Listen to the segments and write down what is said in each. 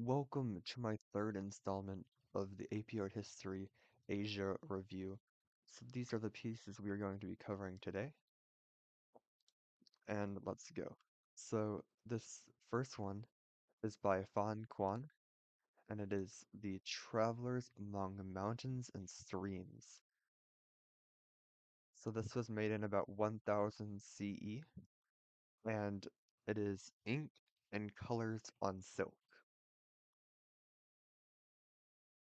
Welcome to my third installment of the AP Art History Asia Review. So these are the pieces we are going to be covering today, and let's go. So this first one is by Fan Quan, and it is The Travelers Among Mountains and Streams. So this was made in about 1000 CE, and it is ink and colors on silk.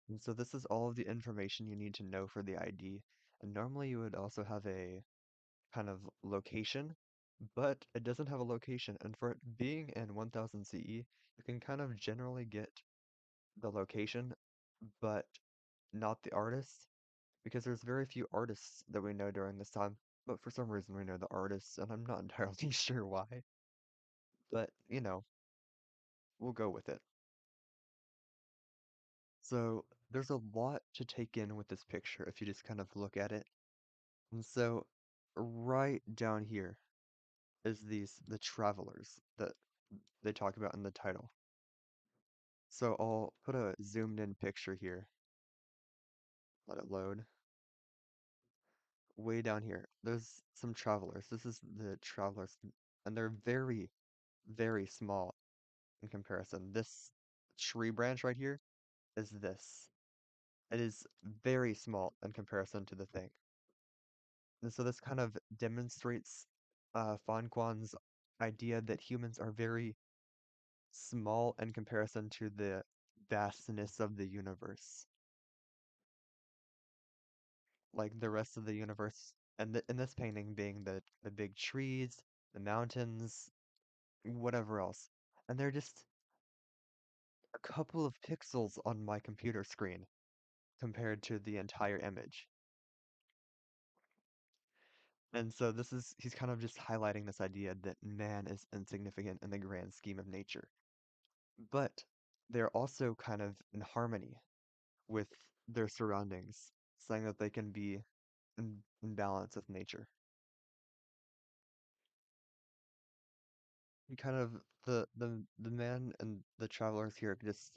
And so this is all of the information you need to know for the ID. And normally you would also have a kind of location, but it doesn't have a location. And for it being in 1000 CE, you can kind of generally get the location, but not the artist, because there's very few artists that we know during this time. But for some reason we know the artists, and I'm not entirely sure why. But, we'll go with it. So there's a lot to take in with this picture if you just kind of look at it. And so right down here is the travelers that they talk about in the title. So I'll put a zoomed in picture here. Let it load. Way down here, there's some travelers. This is the travelers, and they're very, very small in comparison. This tree branch right here is this. It is very small in comparison to the thing. And so this kind of demonstrates Fan Quan's idea that humans are very small in comparison to the vastness of the universe. Like the rest of the universe, and in this painting being the big trees, the mountains, whatever else. And they're just a couple of pixels on my computer screen compared to the entire image. And so he's kind of just highlighting this idea that man is insignificant in the grand scheme of nature. But they're also kind of in harmony with their surroundings, saying that they can be in balance with nature. And kind of the man and the travelers here just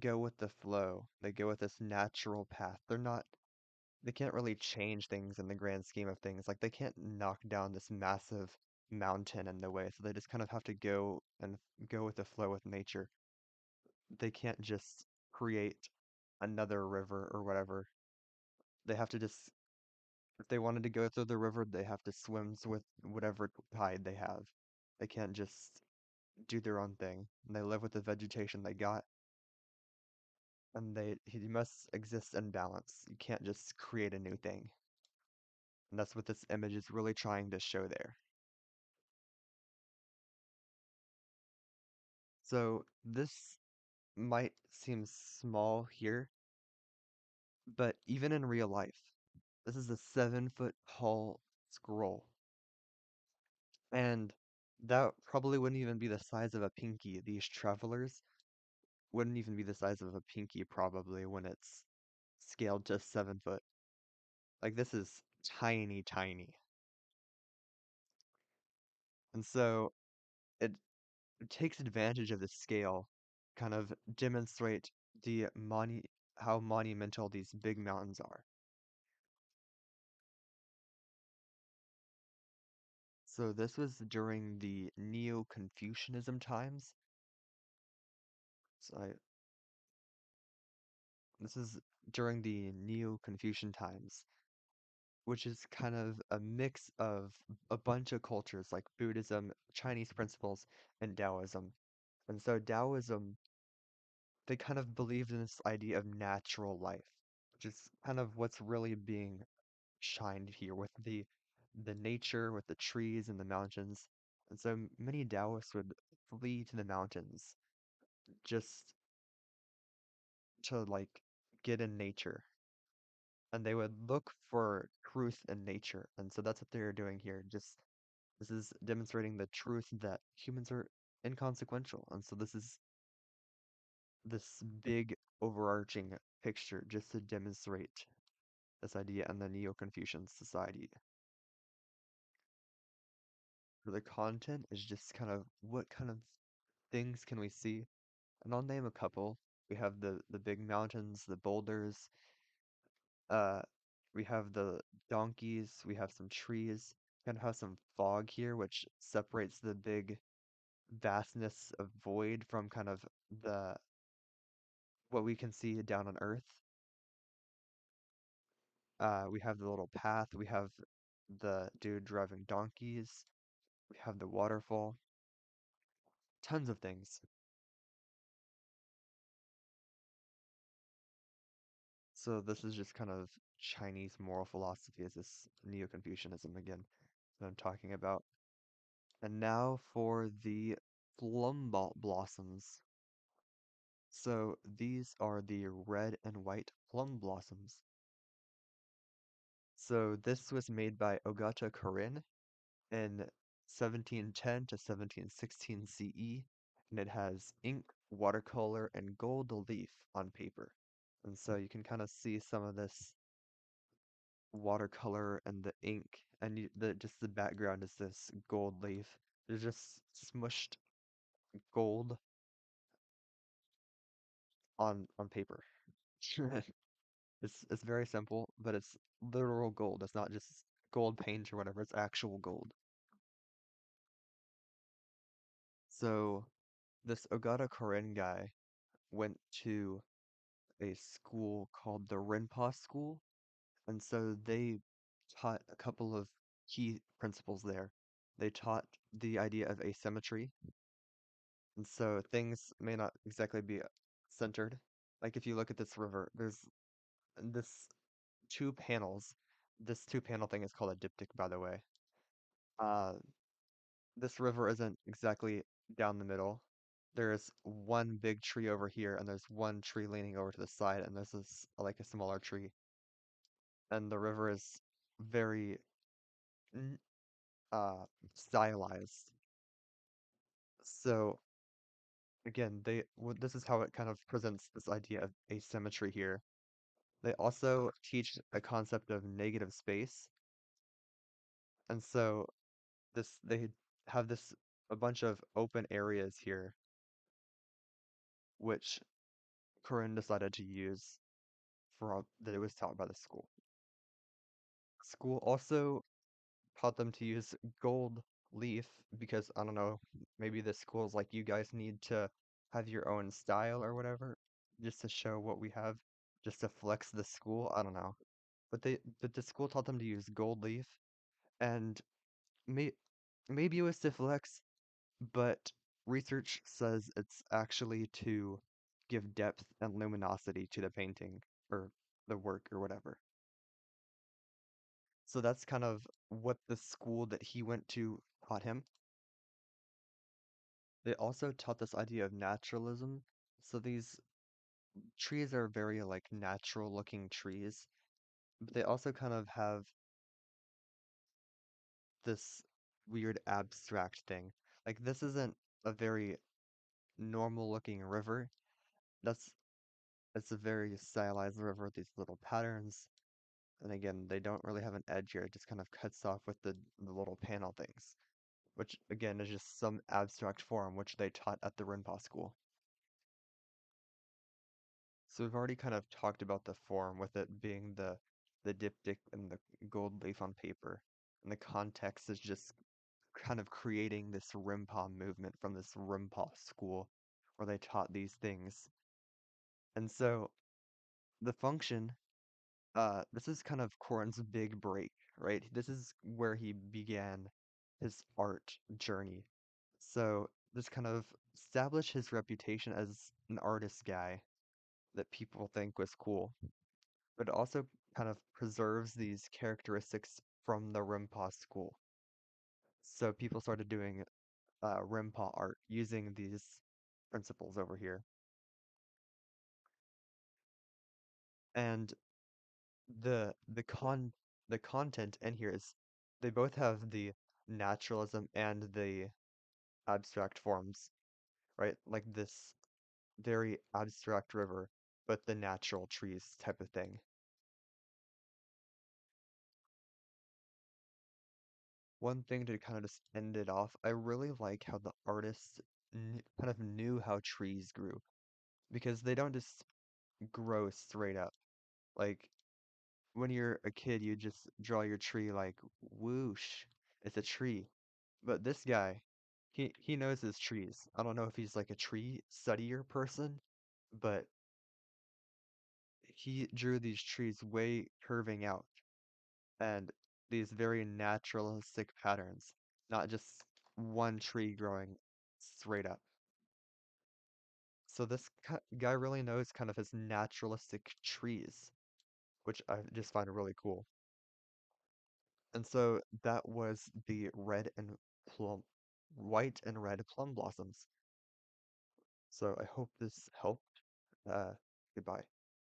go with the flow. They go with this natural path. They can't really change things in the grand scheme of things. Like they can't knock down this massive mountain in the way, so they just kind of have to go with the flow with nature. They can't just create another river or whatever. They have to just if they wanted to go through the river, they have to swim with whatever tide they have. They can't just do their own thing. And they live with the vegetation they got, and he must exist in balance. You can't just create a new thing. And that's what this image is really trying to show there. So this might seem small here, but even in real life, this is a 7 foot tall scroll. And that probably wouldn't even be the size of a pinky. These travelers wouldn't even be the size of a pinky probably when it's scaled to 7 foot. Like this is tiny, tiny. And so it takes advantage of the scale, kind of demonstrate how monumental these big mountains are. So this was during the Neo-confusionism times. So this is during the Neo-Confucian times, which is kind of a mix of a bunch of cultures like Buddhism, Chinese principles, and Taoism. And so Taoism, they kind of believed in this idea of natural life, which is kind of what's really being shined here with the nature, with the trees and the mountains. And so many Taoists would flee to the mountains just to like get in nature. And they would look for truth in nature. And so that's what they're doing here. Just this is demonstrating the truth that humans are inconsequential. And so this is this big overarching picture just to demonstrate this idea in the Neo-Confucian society. So the content is just kind of what kind of things can we see? And I'll name a couple. We have the big mountains, the boulders, uh we have the donkeys, we have some trees, kind of have some fog here, which separates the big vastness of void from kind of the what we can see down on Earth. We have the little path, we have the dude driving donkeys, we have the waterfall, tons of things. So this is just kind of Chinese moral philosophy, is this Neo-confusionism again that I'm talking about. And now for the plum blossoms. So these are the red and white plum blossoms. So this was made by Ogata Corinne in 1710 to 1716 CE, and it has ink, watercolor, and gold leaf on paper. And so you can kind of see some of this watercolor and the ink, and the just the background is this gold leaf. There's just smushed gold on paper. It's very simple, but it's literal gold. It's not just gold paint or whatever, it's actual gold. So this Ogata Koren guy went to a school called the Rimpa School, and so they taught a couple of key principles there. They taught the idea of asymmetry, and so things may not exactly be centered. Like if you look at this river, there's this two panels. This two panel thing is called a diptych, by the way. Uh, this river isn't exactly down the middle. There's one big tree over here, and there's one tree leaning over to the side, and this is like a smaller tree. And the river is very n- uh stylized. So again, this is how it kind of presents this idea of asymmetry here. They also teach a concept of negative space, and so they have this a bunch of open areas here, which Corinne decided to use for all that it was taught by the school. School also taught them to use gold leaf because I don't know, maybe the school's like you guys need to have your own style or whatever, just to show what we have, just to flex the school. I don't know. But the school taught them to use gold leaf, and may maybe it was to flex, but research says it's actually to give depth and luminosity to the painting or the work or whatever. So that's kind of what the school that he went to taught him. They also taught this idea of naturalism. So these trees are very like natural looking trees, but they also kind of have this weird abstract thing. Like this isn't a very normal looking river. That's it's a very stylized river with these little patterns. And again, they don't really have an edge here. It just kind of cuts off with the little panel things, which again is just some abstract form which they taught at the Rimpa School. So we've already kind of talked about the form with it being the diptych and the gold leaf on paper. And the context is just kind of creating this Rimpa movement from this Rimpa school where they taught these things. And so the function, this is kind of Corin's big break, right? This is where he began his art journey. So this kind of established his reputation as an artist guy that people think was cool, but it also kind of preserves these characteristics from the Rimpa school. So people started doing Rimpa art using these principles over here. And the content in here is they both have the naturalism and the abstract forms, right? Like this very abstract river, but the natural trees type of thing. One thing to kind of just end it off, I really like how the artist kind of knew how trees grew because they don't just grow straight up. Like when you're a kid, you just draw your tree like whoosh, it's a tree. But this guy, he knows his trees. I don't know if he's like a tree studier person, but he drew these trees way curving out and these very naturalistic patterns, not just one tree growing straight up. So this guy really knows kind of his naturalistic trees, which I just find really cool. And so that was the plum, white and red plum blossoms. So I hope this helped. Goodbye.